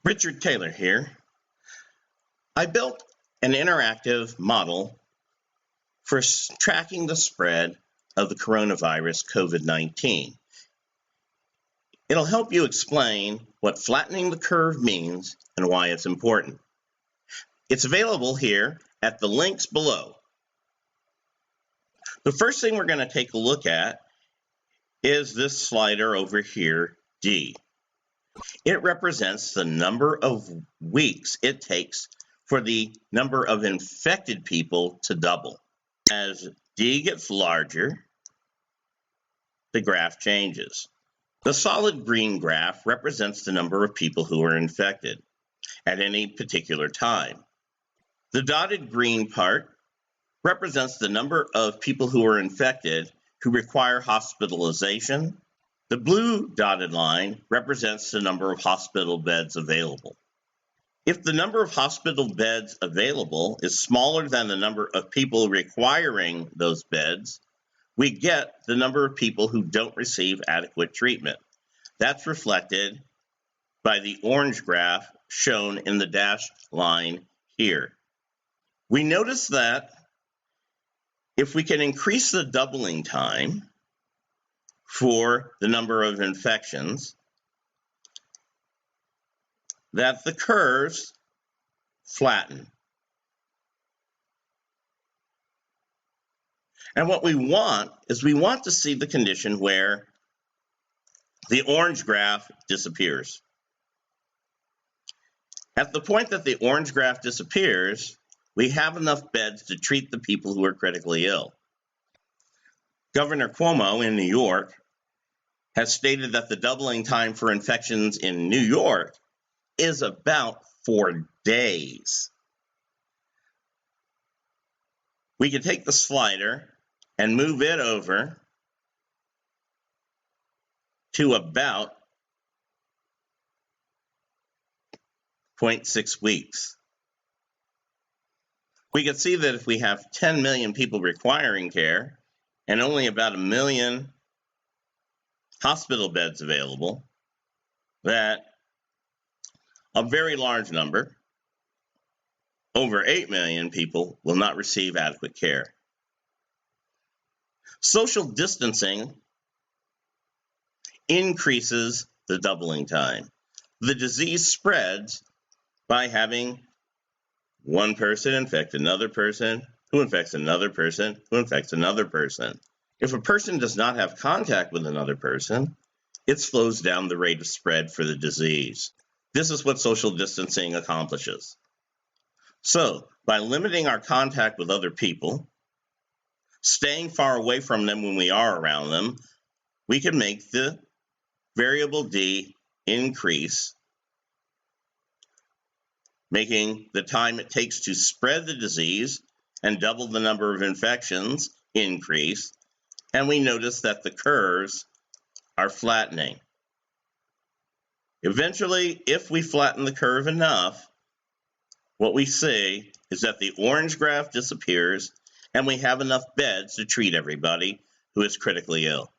Richard Taylor here. I built an interactive model for tracking the spread of the coronavirus COVID-19. It'll help you explain what flattening the curve means and why it's important. It's available here at the links below. The first thing we're going to take a look at is this slider over here, D. It represents the number of weeks it takes for the number of infected people to double. As D gets larger, the graph changes. The solid green graph represents the number of people who are infected at any particular time. The dotted green part represents the number of people who are infected who require hospitalization. The blue dotted line represents the number of hospital beds available. If the number of hospital beds available is smaller than the number of people requiring those beds, we get the number of people who don't receive adequate treatment. That's reflected by the orange graph shown in the dashed line here. We notice that if we can increase the doubling time for the number of infections, that the curves flatten. And what we want is we want to see the condition where the orange graph disappears. At the point that the orange graph disappears, we have enough beds to treat the people who are critically ill. Governor Cuomo in New York has stated that the doubling time for infections in New York is about 4 days. We can take the slider and move it over to about 0.6 weeks. We can see that if we have 10 million people requiring care and only about 1 million hospital beds available, that a very large number, over 8 million people, will not receive adequate care. Social distancing increases the doubling time. The disease spreads by having one person infect another person, who infects another person, who infects another person. If a person does not have contact with another person, it slows down the rate of spread for the disease. This is what social distancing accomplishes. So, by limiting our contact with other people, staying far away from them when we are around them, we can make the variable D increase, making the time it takes to spread the disease and double the number of infections increase, and we notice that the curves are flattening. Eventually, if we flatten the curve enough, what we see is that the orange graph disappears and we have enough beds to treat everybody who is critically ill.